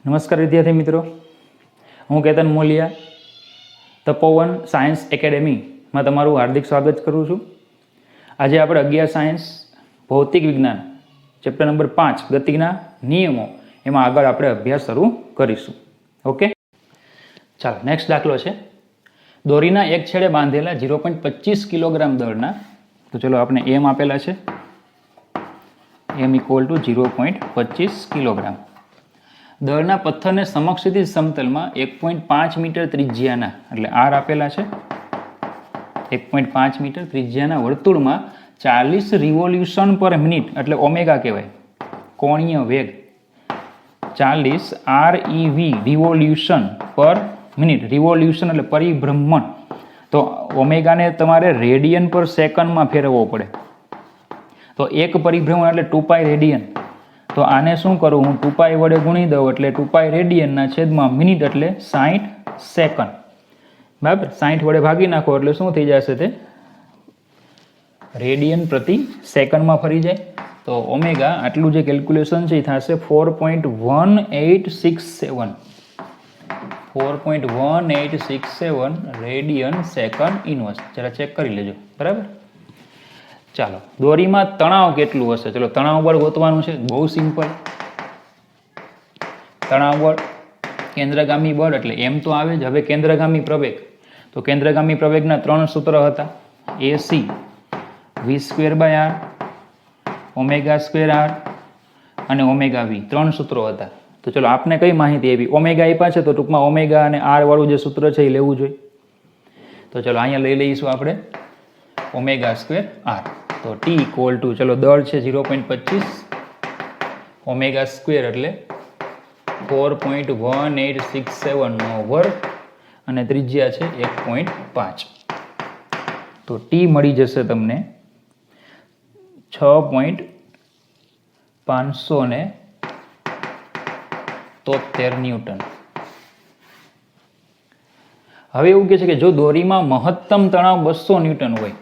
નમસ્કાર વિદ્યાર્થી મિત્રો, હું કેતન મોલિયા તપોવન સાયન્સ એકેડેમીમાં તમારું હાર્દિક સ્વાગત કરું છું. આજે આપણે 11 સાયન્સ ભૌતિક વિજ્ઞાન ચેપ્ટર નંબર 5 ગતિના નિયમો એમાં આગળ આપણે અભ્યાસ શરૂ કરીશું. ઓકે, ચાલો નેક્સ્ટ દાખલો છે. દોરીના એક છેડે બાંધેલા 0.25 કિલોગ્રામ દળના, તો ચલો આપણે એમ આપેલા છે, એમ ઇક્વલ ટુ 0.25 કિલોગ્રામ દળના પથ્થરને સમક્ષિતિજ સમતલમાં 1.5 મીટર ત્રિજ્યાના, એટલે આર આપેલા છે, 1.5 મીટર ત્રિજ્યાના વર્તુળમાં 40 રિવોલ્યુશન પર મિનિટ, એટલે ઓમેગા કહેવાય, કોણીય વેગ 40 ReV રિવોલ્યુશન પર મિનિટ. રિવોલ્યુશન એટલે પરિભ્રમણ, તો ઓમેગાને તમારે રેડિયન પર સેકન્ડમાં ફેરવવો પડે. તો એક પરિભ્રમણ એટલે 2π રેડિયન. તો આને શું કરું હું, 2π વડે ગુણી દઉં એટલે 2π રેડિયનના છેદમાં મિનિટ એટલે 60 સેકન્ડ. બરાબર, 60 વડે ભાગી નાખો એટલે શું થઈ જશે, તે રેડિયન પ્રતિ સેકન્ડમાં ફરી જાય. તો ઓમેગા આટલું જે કેલ્ક્યુલેશન છે એ થશે 4.1867 રેડિયન સેકન્ડ ઇનવર્સ. જરા ચેક કરી લેજો. બરાબર, ચાલો દોરીમાં તણાવ કેટલું હશે, ચલો તણાવ બળ ગોતવાનું છે. બહુ સિમ્પલ. તણાવ બળ કેન્દ્રગામી બળ એટલે એમ તો આવે જ. હવે કેન્દ્રગામી પ્રવેગ, તો કેન્દ્રગામી પ્રવેગના 3 સૂત્ર હતા, AC V²/r, ω²r અને ω v. 3 સૂત્રો હતા. તો ચલો આપને કઈ માહિતી આપી, ઓમેગા આપ્યા છે, તો ટૂંકમાં ઓમેગા અને આર વાળું જે સૂત્ર છે એ લેવું જોઈએ. તો ચલો અહીંયા લઈ લઈશું આપણે ω²r. તો T ઇક્વલ ટુ, ચલો દળ છે 0.25, ω² એટલે 4.1867 નો વર્ગ અને ત્રિજ્યા છે 1.5. તો T મળી જશે તમને 6.573 ન્યૂટન. હવે એવું કહે છે કે જો દોરીમાં મહત્તમ તણાવ 200 ન્યૂટન હોય,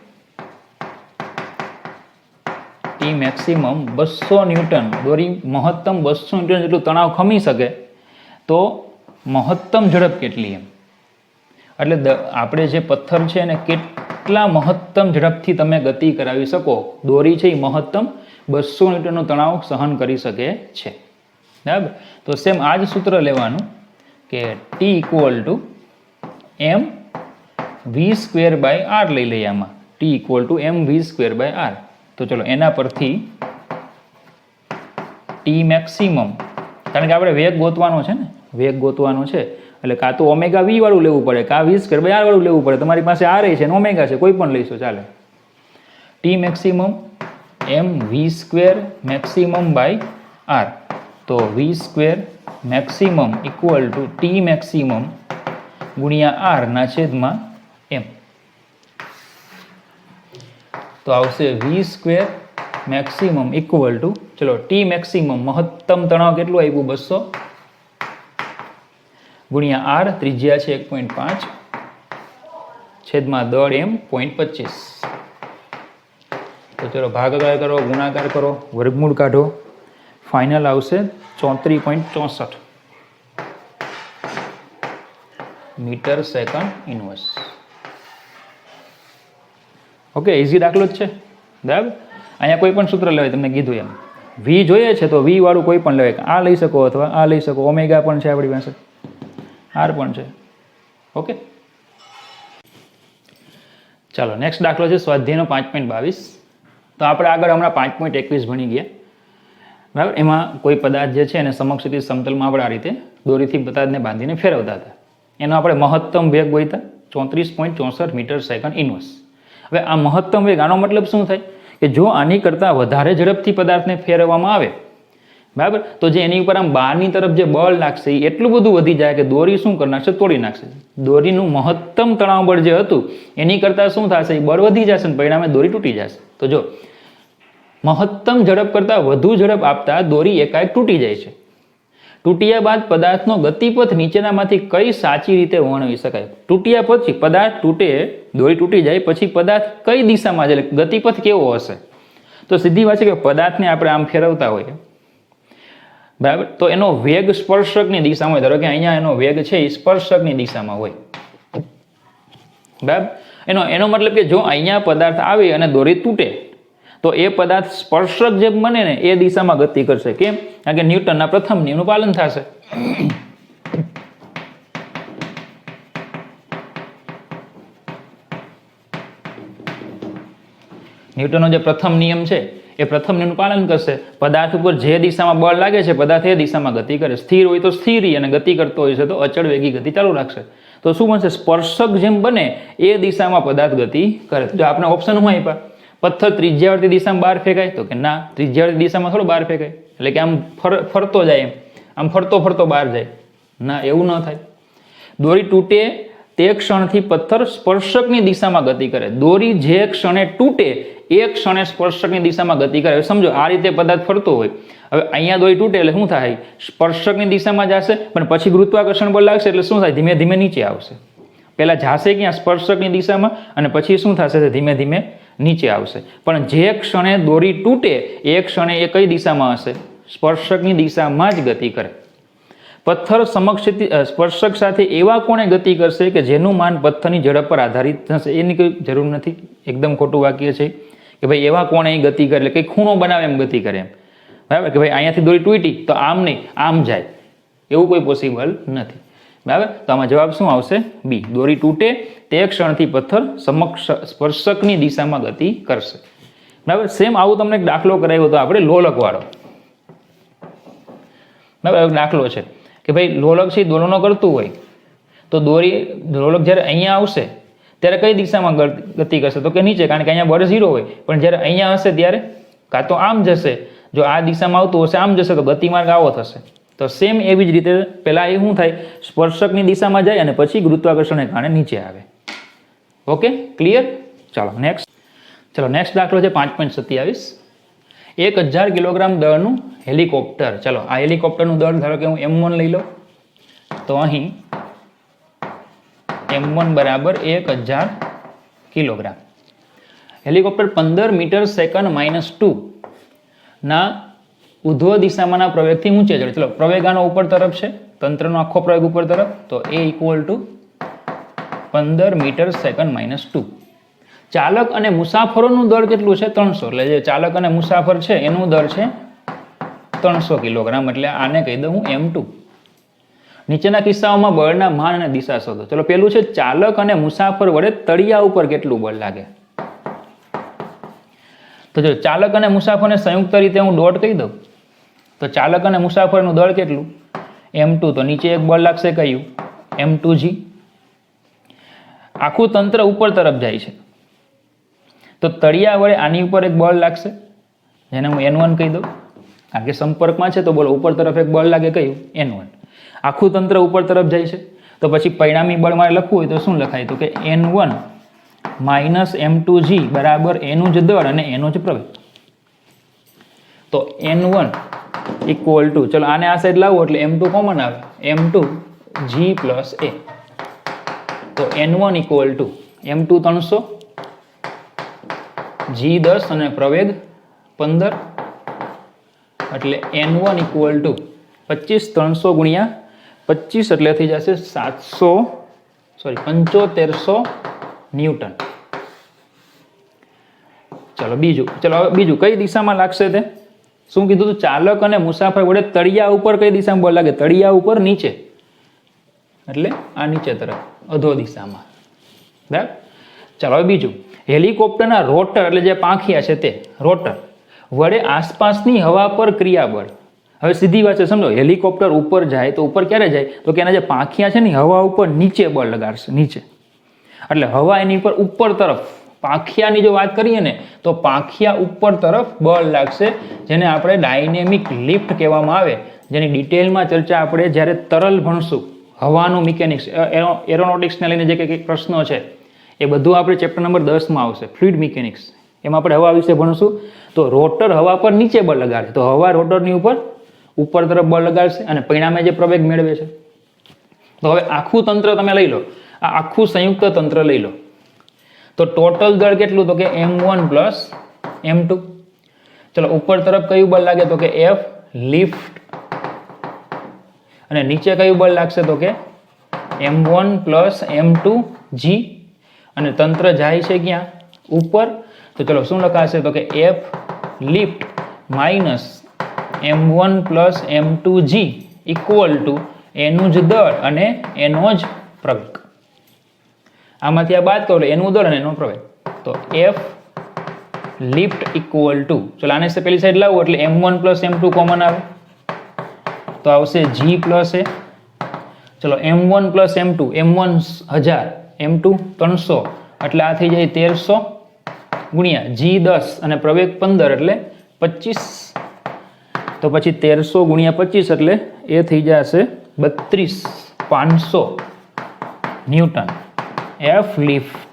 ટી મેક્સિમમ 200 ન્યૂટન, દોરી મહત્તમ 200 ન્યૂટન જેટલું તણાવ ખમી શકે, તો મહત્તમ ઝડપ કેટલી એમ. એટલે આપણે જે પથ્થર છે એને કેટલા મહત્તમ ઝડપથી તમે ગતિ કરાવી શકો, દોરી છે એ મહત્તમ 200 ન્યૂટનનું તણાવ સહન કરી શકે છે. બરાબર, તો સેમ આ જ સૂત્ર લેવાનું કે T equal to M V²/r લઈ લઈએ. આમાં T equal to M V²/r. તો ચલો એના પરથી ટી મેક્સિમમ, કારણ કે આપણે વેગ ગોતવાનો છે ને, વેગ ગોતવાનો છે એટલે કાં તો ω v વાળું લેવું પડે, કાં V²/r વાળું લેવું પડે. તમારી પાસે આર છે ને ઓમેગા છે, કોઈ પણ લઈશું ચાલે. ટી મેક્સિમમ એમ V² મેક્સિમમ/r. તો V² maximum equal to T maximum ગુણ્યા r ના છેદમાં m. તો આવશે V² મેક્સિમમ ઇક્વલ ટુ, ચલો ટી મેક્સિમમ મહત્તમ તણાવ કેટલું આવ્યું 200 ગુણ્યા r, ત્રિજ્યા છે 1.5 છેદમાં દળ m 0.25. તો ચલો ભાગાકાર કરો, ગુણાકાર કરો, વર્ગમૂળ કાઢો, ફાઇનલ આવશે 34.64 metre second inverse. Okay, easy દાખલો જ છે. બરાબર, અહીંયા કોઈ પણ સૂત્ર લેવાય, તમને કીધું એમ. વી જોઈએ છે તો વી વાળું કોઈ પણ લેવાય, આ લઈ શકો અથવા આ લઈ શકો. ઓમેગા પણ છે આપણી પાસે, આર પણ છે. ઓકે, ચાલો નેક્સ્ટ દાખલો છે સ્વાધ્યાયનો 5.22. તો આપણે આગળ હમણાં 5.21 ભણી ગયા. બરાબર, એમાં કોઈ પદાર્થ જે છે એને સમક્ષિતિજ સમતલમાં આપણે આ રીતે દોરીથી પદાર્થને બાંધીને ફેરવતા હતા. એનો આપણે મહત્તમ વેગ ગોઈતા 34.64 મીટર સેકન્ડ ઇનવર્સ. હવે આ મહત્તમ વેગ, આનો મતલબ શું થાય કે જો આની કરતાં વધારે ઝડપથી પદાર્થને ફેરવવામાં આવે, બરાબર, તો જે એની ઉપર આમ બહારની તરફ જે બળ લાગશે એ એટલું બધું વધી જાય કે દોરી શું કરી નાખશે, તોડી નાખશે. દોરીનું મહત્તમ તણાવ બળ જે હતું એની કરતાં શું થશે, એ બળ વધી જશે ને પરિણામે દોરી તૂટી જશે. તો જો મહત્તમ ઝડપ કરતાં વધુ ઝડપ આપતા દોરી એકાએક તૂટી જાય છે. તૂટ્યા બાદ પદાર્થનો ગતિપથ નીચેનામાંથી કઈ સાચી રીતે વર્ણવી શકાય. તૂટ્યા પછી પદાર્થ તૂટે, દોરી તૂટી જાય પછી પદાર્થ કઈ દિશામાં છે, ગતિપથ કેવો હશે. તો સીધી વાત છે કે પદાર્થને આપણે આમ ફેરવતા હોઈએ, બરાબર. તો એનો વેગ સ્પર્શકની દિશામાં હોય. ધારો કે અહીંયા એનો વેગ છે એ સ્પર્શકની દિશામાં હોય. બરાબર. એનો મતલબ કે જો અહીંયા પદાર્થ આવે અને દોરી તૂટે તો એ પદાર્થ સ્પર્શક જે બને ને એ દિશામાં ગતિ કરશે. કેમ? કારણ કે ન્યૂટનના પ્રથમ નિયમનું પાલન થશે. ન્યૂટનનો જે પ્રથમ નિયમ છે એ પ્રથમ નિયમનું પાલન કરશે. પદાર્થ ઉપર જે દિશામાં બળ લાગે છે પદાર્થ એ દિશામાં ગતિ કરે. સ્થિર હોય તો સ્થિર અને ગતિ કરતો હોય છે તો અચળ વેગી ગતિ ચાલુ રાખશે. તો શું બનશે? સ્પર્શક જેમ બને એ દિશામાં પદાર્થ ગતિ કરે. જો આપણે ઓપ્શનમાં આપ્યા પથ્થર ત્રિજ્યાવર્તી દિશામાં બહાર ફેંકાય તો કે ના, ત્રિજ્યાવર્તી દિશામાં થોડો બહાર ફેંકાય. એટલે કે આમ ફરતો જાય, એમ આમ ફરતો બહાર જાય. ના, એવું ન થાય. દોરી તૂટે તે ક્ષણથી પથ્થર સ્પર્શકની દિશામાં ગતિ કરે. દોરી જે ક્ષણે તૂટે એ ક્ષણે સ્પર્શકની દિશામાં ગતિ કરે. હવે સમજો આ રીતે પદાર્થ ફરતો હોય. હવે અહીંયા દોરી તૂટે એટલે શું થાય? સ્પર્શકની દિશામાં જશે, પણ પછી ગુરુત્વાકર્ષણ બળ લાગશે એટલે શું થાય? ધીમે ધીમે નીચે આવશે. પહેલા જાશે ક્યાં? સ્પર્શકની દિશામાં, અને પછી શું થશે? ધીમે ધીમે નીચે આવશે. પણ જે ક્ષણે દોરી તૂટે એ ક્ષણે એ કઈ દિશામાં હશે? સ્પર્શકની દિશામાં જ ગતિ કરે. પથ્થર સ્પર્શક સાથે એવા કોણે ગતિ કરશે કે જેનું માન પથ્થરની ઝડપ પર આધારિત થશે? એની કોઈ જરૂર નથી. એકદમ ખોટું વાક્ય છે કે ભાઈ એવા કોણે ગતિ કરે, એટલે કંઈ ખૂણો બનાવે એમ ગતિ કરે એમ. બરાબર? કે ભાઈ અહીંયાથી દોરી તૂટી તો આમ નહીં આમ જાય, એવું કોઈ પોસિબલ નથી. બરાબર? તો આમાં જવાબ શું આવશે? બી. દોરી તૂટે તે ક્ષણથી પથ્થર સ્પર્શકની દિશામાં ગતિ કરશે. બરાબર? સેમ આવું તમને એક દાખલો કરાવ્યો હતો આપણે લોલકવાળો. બરાબર? દાખલો છે કે ભાઈ લોલક છે દોલનો કરતું હોય તો લોલક જ્યારે અહીંયા આવશે ત્યારે કઈ દિશામાં ગતિ કરશે? તો કે નીચે, કારણ કે અહીંયા બળ 0 હોય. પણ જ્યારે અહીંયા હશે ત્યારે કાં તો આમ જશે, જો આ દિશામાં આવતું હશે આમ જશે તો ગતિમાર્ગ આવો થશે. તો સેમ એવી જ રીતે પહેલા એ શું થાય? સ્પર્શકની દિશામાં જાય અને પછી ગુરુત્વાકર્ષણને કારણે નીચે આવે. Okay, clear? ચાલો નેક્સ્ટ દાખલો છે 5.27. 1000 કિલોગ્રામ દળનું હેલિકોપ્ટર. ચલો આ હેલિકોપ્ટરનું દળ ધારો કે હું M1 લઈ લઉં તો અહીં M1 બરાબર 1000 કિલોગ્રામ. હેલિકોપ્ટર 15 મીટર સેકન્ડ -2 ના ઉધ્વ દિશામાંના પ્રવેગથી ઊંચે ચડે. ચલો પ્રવેગાનો ઉપર તરફ છે, તંત્રનો આખો પ્રવેગ ઉપર તરફ, તો A = 15 મીટર સેકન્ડ -2. ચાલક અને મુસાફરોનું દળ કેટલું છે? 300. એટલે જે ચાલક અને મુસાફર છે એનું દળ છે 300 કિલોગ્રામ. એટલે આને કહી દઉં હું M2. નીચેના કિસ્સાઓમાં બળના માન અને દિશા શોધો. ચલો પેલું છે ચાલક અને મુસાફર વડે તળિયા ઉપર કેટલું બળ લાગે. તો જો ચાલક અને મુસાફરને સંયુક્ત રીતે હું ડોટ કહી દઉં તો ચાલક અને મુસાફરનું દળ કેટલું? M2. તો નીચે એક બળ લાગશે કયું? M2G. આખું તંત્ર ઉપર તરફ જાય છે તો તળિયા વડે આની ઉપર એક બળ લાગશે જેને હું N1 કહી દઉં, કારણ કે સંપર્કમાં છે તો બોલો ઉપર તરફ એક બળ લાગે કયું? N1. આખું તંત્ર ઉપર તરફ જાય છે તો પછી પરિણામી બળ મારે લખવું હોય તો શું લખાય? તો કે N1 - M2G બરાબર એનું જ દળ અને એનો જ પ્રવેગ. તો N1 = ચલો આને આ સાઈડ લાવો એટલે M2 કોમન આવે, M2G + A. તો N1 = M2 300, G 10 અને પ્રવેગ 15. એટલે N1 = 25. 300 × 25 એટલે થઈ જશે 7500 ન્યૂટન. ચલો બીજું કઈ દિશામાં લાગશે? તે શું કીધું? તો ચાલક અને મુસાફર વડે તળિયા ઉપર કઈ દિશામાં બળ લાગે? તળિયા ઉપર નીચે, એટલે આ નીચે તરફ અધો દિશામાં. બરાબર? ચાલો હવે બીજું, હેલિકોપ્ટરના રોટર એટલે જે પાંખિયા છે તે રોટર વડે આસપાસની હવા પર ક્રિયાબળ. હવે સીધી વાત છે, સમજો હેલિકોપ્ટર ઉપર જાય તો ઉપર ક્યારે જાય? તો કે એના જે પાંખિયા છે ને હવા ઉપર નીચે બળ લગાડશે, નીચે. એટલે હવા એની પર ઉપર તરફ, પાંખિયાની જો વાત કરીએ ને તો પાંખિયા ઉપર તરફ બળ લાગશે, જેને આપણે ડાયનેમિક લિફ્ટ કહેવામાં આવે, જેની ડિટેલમાં ચર્ચા આપણે જ્યારે તરલ ભણશું, હવાનું મિકેનિક્સ, એરોનોટિક્સને લઈને જે કંઈક પ્રશ્નો છે એ બધું આપણે ચેપ્ટર નંબર 10 માં આવશે, ફ્લુઇડ મિકેનિક્સ. એમાં આપણે હવા વિશે ભણશું. તો રોટર હવા પર નીચે બળ લગાડે તો હવા રોટરની ઉપર તરફ બળ લગાડશે અને પરિણામે જે પ્રવેગ મેળવે છે. તો હવે આખું તંત્ર તમે લઈ લો, આ આખું સંયુક્ત તંત્ર લઈ લો તો ટોટલ દળ કેટલું? તો કે M1 + M2. ચલો ઉપર તરફ કયું બળ લાગે? તો કે F લિફ્ટ અને નીચે કયું બળ લાગશે તો કે m1 પ્લસ m2g અને તંત્ર જાય છે ક્યાં ઉપર તો ચલો શું લખાશે તો કે F lift minus m1 plus m2g equal to એનું જ દળ અને એનો જ પ્રવેગ. આમાંથી આ બાદ કરો એનું દળ અને એનો પ્રવેગ તો F લિફ્ટ ઇક્વલ ટુ ચલો આને પેલી સાઈડ લાવો એટલે m1 પ્લસ m2 કોમન આવે તો આવશે g પ્લસ એ ચલો m1 plus m2 m1 1000 m2 300 એટલે આ થઈ જાય 1300 ગુણ્યા g 10 અને પ્રવેગ 15 એટલે 25 તો પછી 1300 ગુણ્યા 25 એટલે એ થઈ જશે 32500 ન્યૂટન F લિફ્ટ.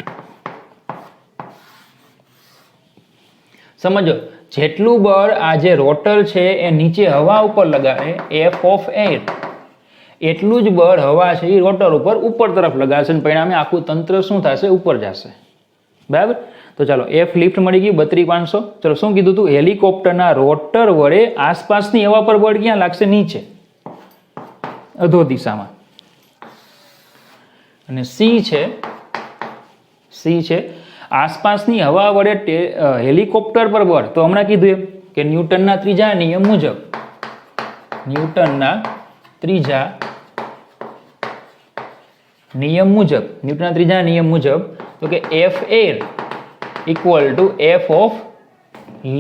સમજો જેટલું બળ આ જે રોટર છે એ નીચે હવા ઉપર લગાડે F ઓફ એર એટલું જ બળ હવા છે એ રોટર ઉપર તરફ લગાડશે અને પરિણામે આખું તંત્ર શું થશે ઉપર જશે. બરાબર તો ચાલો F લિફ્ટ મળી ગઈ 32500. ચલો શું કીધું તું હેલિકોપ્ટરના રોટર વડે આસપાસની હવા પર બળ ક્યાં લાગશે નીચે અધો દિશામાં. અને C છે આસપાસની હવા વડે હેલિકોપ્ટર પર બળ તો હમણાં કીધું એમ કે ન્યૂટનના ત્રીજા નિયમ મુજબ તો કે F air equal to F of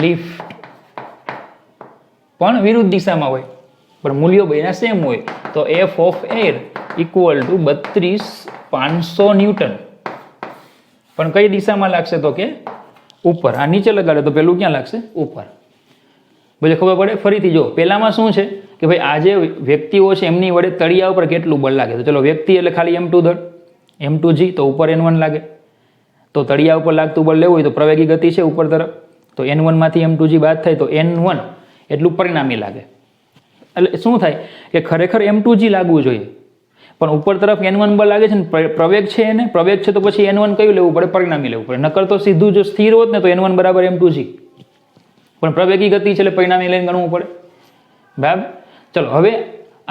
lift પણ વિરુદ્ધ દિશામાં હોય પણ મૂલ્યો બેના સેમ હોય તો F of air equal to 32500 newton પણ કઈ દિશામાં લાગશે તો કે ઉપર. આ નીચે લગાડે તો પેલું ક્યાં લાગશે ઉપર. બધે ખબર પડે. ફરીથી જો પેલામાં શું છે કે ભાઈ આ જે વ્યક્તિઓ છે એમની વડે તળિયા ઉપર કેટલું બળ લાગે તો ચલો વ્યક્તિ એટલે ખાલી m2 દળ m2g તો ઉપર n1 લાગે તો તળિયા ઉપર લાગતું બળ લેવું હોય તો પ્રવેગી ગતિ છે ઉપર તરફ તો n1 માંથી m2g બાદ થાય તો n1 એટલું પરિણામી લાગે. એટલે શું થાય કે ખરેખર m2g લાગવું જોઈએ પણ ઉપર તરફ n1 બળ લાગે છે ને પ્રવેગ છે એને પ્રવેગ છે તો પછી n1 કયું લેવું પડે પરિણામી લેવું પડે. નકર તો સીધું જો સ્થિર હોત ને તો n1 બરાબર m2g પણ પ્રવેગી ગતિ છે એટલે પરિણામી લઈને ગણવું પડે. બરાબર ચલો હવે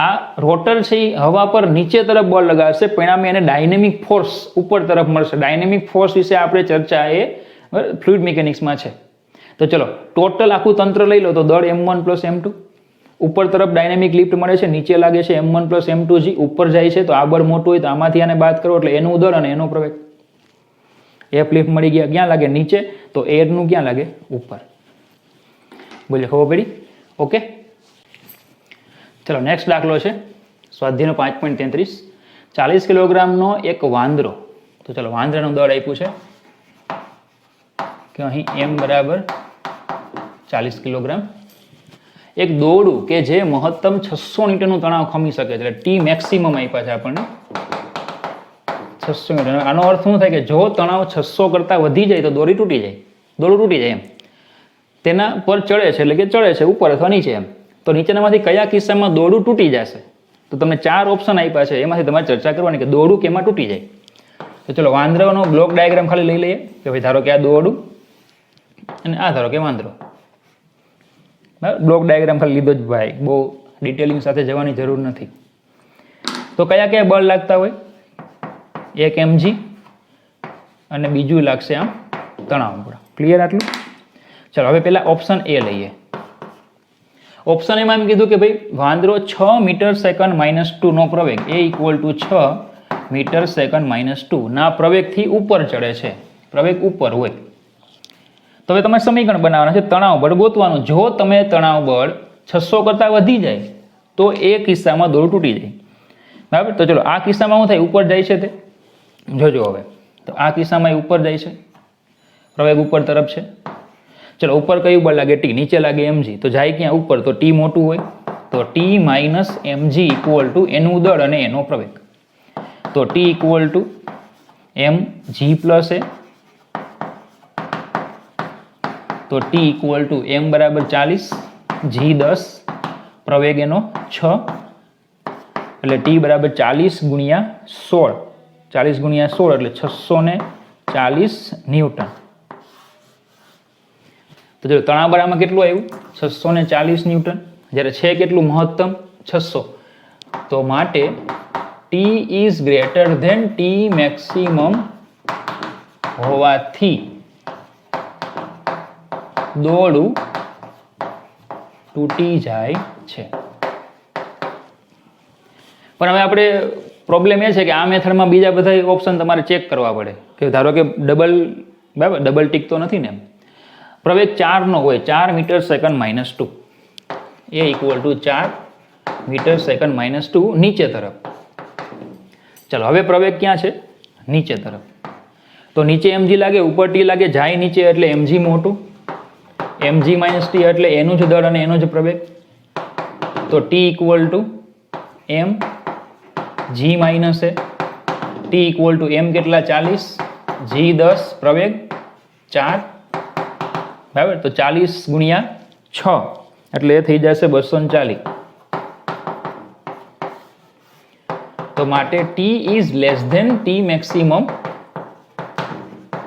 આ રોટર છે એ હવા પર નીચે તરફ બળ લગાડશે પરિણામે એને ડાયનેમિક ફોર્સ ઉપર તરફ મળશે. ડાયનેમિક ફોર્સ વિશે આપણે ચર્ચા એ ફ્લુઇડ મિકેનિક્સમાં છે. તો ચલો ટોટલ આખું તંત્ર લઈ લો તો દળ m1 પ્લસ m2 ઉપર તરફ ડાયનેમિક લિફ્ટ મળે છે નીચે લાગે છે m1 પ્લસ m2g ઉપર જાય છે તો આ બળ મોટું હોય તો આમાંથી આને બાદ કરો એટલે એનું દળ અને એનો પ્રવેગ. F લિફ્ટ મળી ગયા ક્યાં લાગે નીચે તો એરનું ક્યાં લાગે ઉપર. બોલે ખબર પડી. ઓકે ચલો નેક્સ્ટ દાખલો છે સ્વાધ્યાયનો 5.33 40 કિલોગ્રામનો એક વાંદરો. તો ચલો વાંદરાનું દળ આપ્યું છે કે અહીં m બરાબર 40 કિલોગ્રામ. એક દોરડું કે જે મહત્તમ 600 ન્યૂટનનું તણાવ ખમી શકે છે એટલે T મેક્સિમમ આપ્યા છે આપણને 600 ન્યૂટન. આનો અર્થ શું થાય કે જો તણાવ 600 કરતાં વધી જાય તો દોરડું તૂટી જાય એમ તેના પર ચડે છે એટલે કે ચડે છે ઉપર અથવા નીચે એમ તો નીચેનામાંથી કયા કિસ્સામાં દોરડું તૂટી જશે તો તમને 4 ઓપ્શન આપ્યા છે એમાંથી તમારે ચર્ચા કરવાની કે દોરડું કેમાં તૂટી જાય. તો ચલો વાંદરાનો બ્લોક ડાયાગ્રામ ખાલી લઈ લઈએ કે ભાઈ ધારો કે આ દોરડું અને આ ધારો કે વાંદરો. બરાબર બ્લોક ડાયાગ્રામ ખાલી લીધો જ ભાઈ બહુ ડિટેલિંગ સાથે જવાની જરૂર નથી. તો કયા કયા બળ લાગતા હોય એક mg અને બીજું લાગશે આમ તણાવ બળ. ક્લિયર આટલું. ચલો હવે પહેલા ઓપ્શન એ લઈએ. ઓપ્શન એમાં એમ કીધું કે ભાઈ વાંદરો 6 મીટર સેકન્ડ -2 નો પ્રવેગ એ ઇક્વલ ટુ 6 મીટર સેકન્ડ -2 ના પ્રવેગથી ઉપર ચડે છે. પ્રવેગ ઉપર હોય તો હવે તમારે સમીકરણ બનાવવાના છે તણાવ બળ ગોતવાનું. જો તમે તણાવ બળ 600 કરતાં વધી જાય તો એ કિસ્સામાં દોરડું તૂટી જાય. બરાબર તો ચલો આ કિસ્સામાં શું થાય ઉપર જાય છે તે જોજો. હવે તો આ કિસ્સામાં એ ઉપર જાય છે પ્રવેગ ઉપર તરફ છે. ચલો ઉપર કયું બળ લાગે T નીચે લાગે mg તો જાય ક્યાં ઉપર તો T મોટું હોય તો T minus mg equal to એનું દળ અને એનો પ્રવેગ. તો T equal to mg plus a તો T ઇક્વલ ટુ m બરાબર 40 g 10 પ્રવેગ એનો 6 એટલે T બરાબર 40 ગુણ્યા 16 40 ગુણ્યા 16 એટલે 640 ન્યૂટન. તો જો તણાવ બળમાં કેટલું આવ્યું 640 ન્યૂટન જ્યારે છે કેટલું મહત્તમ 600 તો માટે T is greater than T maximum હોવાથી દોરડું તૂટી જાય છે. પણ હવે આપણે પ્રોબ્લેમ એ છે કે આ મેથડમાં બીજા બધા ઓપ્શન તમારે ચેક કરવા પડે કે ધારો કે ડબલ ટીક તો નથી ને, પ્રવેગ 4 હોય, 4 મીટર સેકન્ડ માઇનસ 2 એ equal to 4 metre second minus 2 નીચે તરફ. ચલો હવે પ્રવેગ ક્યાં છે? નીચે તરફ. તો નીચે mg લાગે, ઉપર ટી લાગે, જાય નીચે એટલે mg મોટું, mg માઇનસ ટી એટલે એનું જ દળ અને એનો જ પ્રવેગ. તો T equal to M G minus A, T equal to M કેટલા 40, જી 10, પ્રવેગ 4, બરાબર. તો 40 ગુણ્યા 6 એટલે એ થઈ જશે 240. તો માટે T is less than T maximum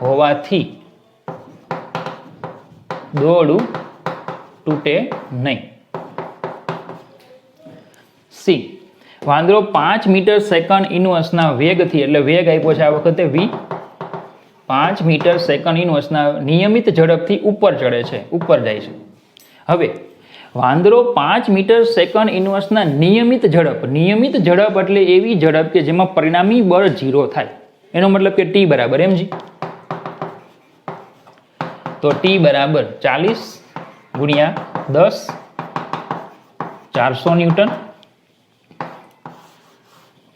હોવાથી દોરડું તૂટે નહીં. સી, વાંદરો 5 મીટર સેકન્ડ ઇનવર્સના વેગથી, એટલે વેગ આપ્યો છે આ વખતે v, 5 મીટર સેકન્ડ ઇનવર્સના નિયમિત ઝડપથી ઉપર ચડે છે, ઉપર જાય છે. હવે વાંદરો 5 મીટર સેકન્ડ ઇનવર્સના નિયમિત ઝડપ એટલે એવી ઝડપ કે જેમાં પરિણામી બળ 0 થાય. એનો મતલબ કે ટી બરાબર mg. તો ટી બરાબર 40 ગુણ્યા 10, 400 ન્યૂટન.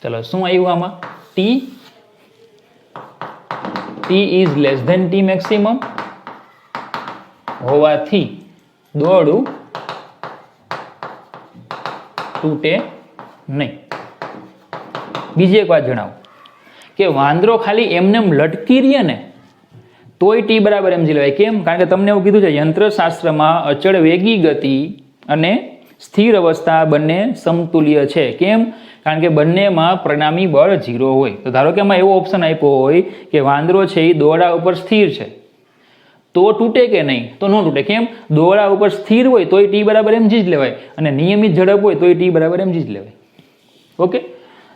ચલો શું આવ્યું આમાં? T is less than T maximum હોવાથી દોરડું તૂટે નહીં. બીજી એક વાત જણાવું કે વાંદરો ખાલી એમને લટકી રહીએ ને તોય ટી બરાબર mg લેવાય. કેમ? કારણ કે તમને એવું કીધું છે યંત્રશાસ્ત્રમાં અચળ વેગી ગતિ અને સ્થિર અવસ્થા બંને સમતુલ્ય છે. કેમ? કારણ કે બંનેમાં પરિણામી બળ 0 હોય. તો ધારો કે એમાં એવો ઓપ્શન આપ્યો હોય કે વાંદરો છે એ દોરડા ઉપર સ્થિર છે તો તૂટે કે નહીં? તો ન તૂટે. કેમ? દોરડા ઉપર સ્થિર હોય તોય ટી બરાબર mg જ લેવાય અને નિયમિત ઝડપ હોય તોય ટી બરાબર mg જ લેવાય. ઓકે,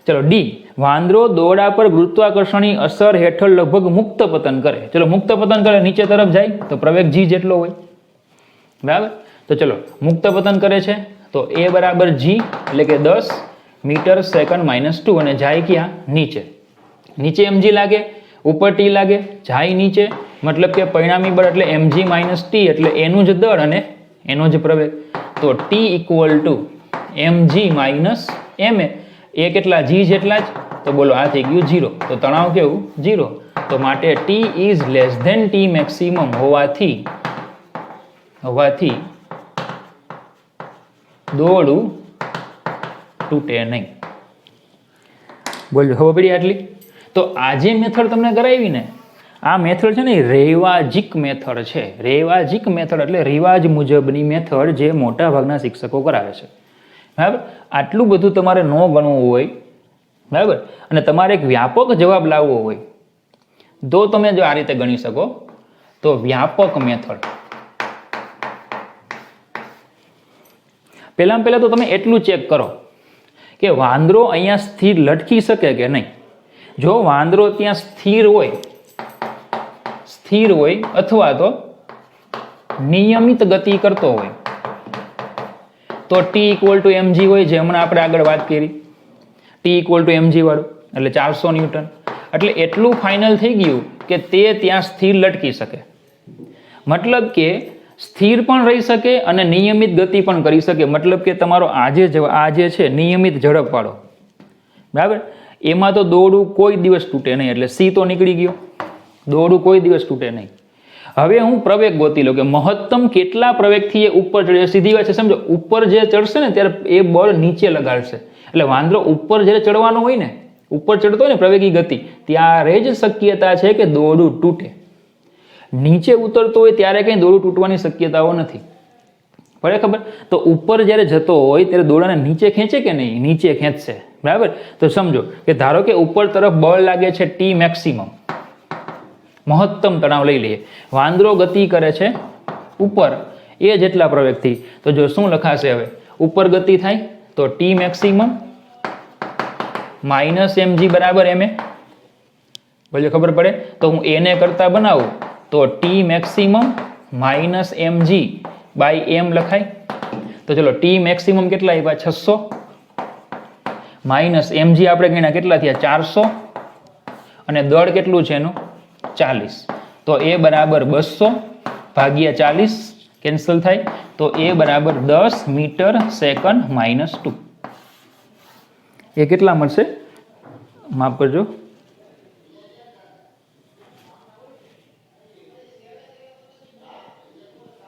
ચલો ડી, વાંદરો દોરડા પર ગુરુત્વાકર્ષણની અસર હેઠળ લગભગ મુક્ત પતન કરે. ચલો મુક્ત પતન કરે, નીચે તરફ જાય તો પ્રવેગ g જેટલો હોય, બરાબર. તો ચલો મુક્ત પતન કરે છે તો a બરાબર g એટલે કે 10 મીટર સેકન્ડ માઇનસ 2 અને જાય ક્યાં? નીચે. નીચે mg લાગે, ઉપર ટી લાગે, જાય નીચે, મતલબ કે પરિણામી બળ એટલે mg માઇનસ ટી એટલે એનું જ દળ અને એનો જ પ્રવેગ. તો T equal to mg minus ma, એ કેટલા? g જેટલા જ. તો બોલો આ થઈ ગયું 0. તો તણાવ કેવું? 0. તો માટે T is less than T maximum હોવાથી દોરડું તૂટે નહીં. બોલજો ખબર પડી આટલી? તો આ જે મેથડ તમને કરાવી ને, આ મેથડ છે ને રૈવાજિક મેથડ છે. રૈવાજિક મેથડ એટલે રિવાજ મુજબની મેથડ જે મોટા ભાગના શિક્ષકો કરાવે છે, બરાબર. આટલું બધું તમારે ન ગણવું હોય, બરાબર, અને તમારે એક વ્યાપક જવાબ લાવવો હોય તો તમે જો આ રીતે ગણી શકો તો વ્યાપક મેથડ. પહેલા તો તમે એટલું ચેક કરો કે વાંદરો અહીંયા સ્થિર લટકી શકે કે નહીં. જો વાંદરો ત્યાં સ્થિર હોય અથવા તો નિયમિત ગતિ કરતો હોય તો ટી ઇક્વલ ટુ mg હોય, જે હમણાં આપણે આગળ વાત કરી, ટી ઇક્વલ ટુ mg વાળું એટલે 400 ન્યૂટન. એટલે એટલું ફાઇનલ થઈ ગયું કે તે ત્યાં સ્થિર લટકી શકે. મતલબ કે સ્થિર પણ રહી શકે અને નિયમિત ગતિ પણ કરી શકે. મતલબ કે તમારો આ જે છે નિયમિત ઝડપ વાળો, બરાબર, એમાં તો દોરડું કોઈ દિવસ તૂટે નહીં. એટલે સી તો નીકળી ગયો, દોરડું કોઈ દિવસ તૂટે નહીં. હવે હું પ્રવેગ ગોતી લઉં કે મહત્તમ કેટલા પ્રવેગથી એ ઉપર ચડે. સીધી વાત છે, સમજો. ઉપર જે ચડશે ને ત્યારે એ બળ નીચે લગાડશે. એટલે વાંદરો ઉપર જ્યારે ચડવાનો હોય ને, ઉપર ચડતો હોય ને પ્રવેગી ગતિ, ત્યારે જ શક્યતા છે કે દોરડું તૂટે. નીચે ઉતરતો હોય ત્યારે કંઈ દોરડું તૂટવાની શક્યતાઓ નથી. પડે ખબર? તો ઉપર જ્યારે જતો હોય ત્યારે દોરડાને નીચે ખેંચે કે નહીં? નીચે ખેંચશે, બરાબર. તો સમજો કે ધારો કે ઉપર તરફ બળ લાગે છે ટી મેક્સિમમ, મહત્તમ તણાવ લઈ લઈએ. વાંદરો ગતિ કરે છે ઉપર એ જેટલા પ્રવેગથી. તો જો શું લખાશે હવે? ઉપર ગતિ થાય તો ટી મેક્સિમમ માઇનસ mg બરાબર ma. બોલો ખબર પડે તો હું a ને કરતા બનાવું તો t maximum minus mg by m લખાય. તો ચલો t મેક્સિમમ કેટલા આવ્યા 600 માઇનસ mg આપણે ગણ્યા કેટલા થયા 400 અને દળ કેટલું છે એનું 40. તો a બરાબર 200 ભાગ્યા 40 કેન્સલ થાય તો a બરાબર 10 મીટર સેકન્ડ માઇનસ 2. એ કેટલા મળશે માફ કરજો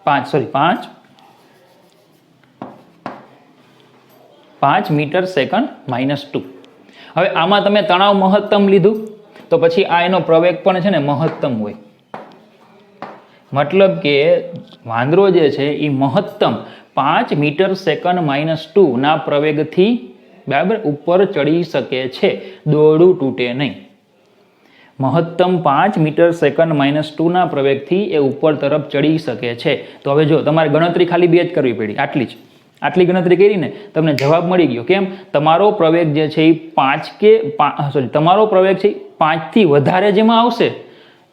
5 મીટર સેકન્ડ માઇનસ 2. હવે આમાં તમે તણાવ મહત્તમ લીધું તો પછી આ એનો પ્રવેગ પણ છે ને મહત્તમ હોય. મતલબ કે વાંદરો જે છે એ મહત્તમ 5 મીટર સેકન્ડ માઇનસ 2 ના પ્રવેગથી બરાબર ઉપર ચડી શકે છે, દોરડું તૂટે નહીં. મહત્તમ 5 મીટર સેકન્ડ માઇનસ 2 ના પ્રવેગથી એ ઉપર તરફ ચડી શકે છે. તો હવે જો તમારે ગણતરી ખાલી 2 જ કરવી પડી, આટલી ગણતરી કરીને તમને જવાબ મળી ગયો. કેમ? તમારો પ્રવેગ જે છે એ 5 કે તમારો પ્રવેગ છે 5 થી વધારે જેમાં આવશે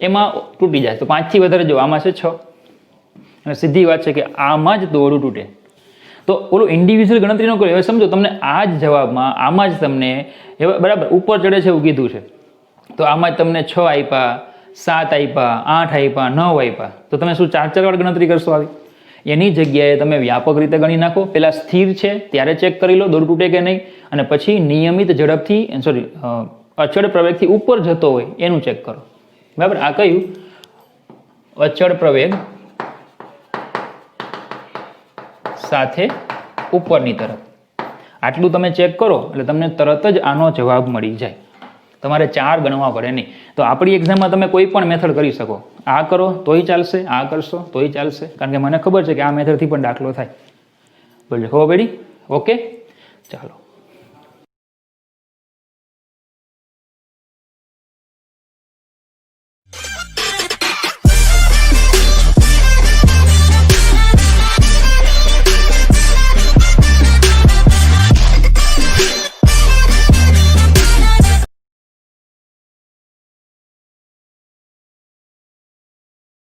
એમાં તૂટી જાય. તો 5 થી વધારે જો આમાં છે 6 અને સીધી વાત છે કે આમાં જ દોરડું તૂટે. તો ઓલું ઇન્ડિવિજ્યુઅલ ગણતરી ન કરો. હવે સમજો તમને આ જ જવાબમાં આમાં જ તમને બરાબર ઉપર ચડે છે એવું કીધું છે તો આમાં જ તમને 6 આપ્યા, 7 આપ્યા, 8 આપ્યા, 9 આપ્યા તો તમે શું 4 વાર ગણતરી કરશો આવી? એની જગ્યાએ તમે વ્યાપક રીતે ગણી નાખો. પહેલા સ્થિર છે ત્યારે ચેક કરી લો દોરડું તૂટે કે નહીં, અને પછી નિયમિત ઝડપથી અચળ પ્રવેગથી ઉપર જતો હોય એનું ચેક કરો. બરાબર? આ કયું? અચળ પ્રવેગ સાથે ઉપરની તરફ. આટલું તમે ચેક કરો એટલે તમને તરત જ આનો જવાબ મળી જાય. તમારે 4 ગણવા પડે નહીં. તો આપણી એક્ઝામમાં તમે કોઈ પણ મેથડ કરી શકો. આ કરો તોય ચાલશે, આ કરશો તોય ચાલશે, કારણ કે મને ખબર છે કે આ મેથડથી પણ દાખલો થાય. બોલો ખબર પડી? ઓકે ચાલો.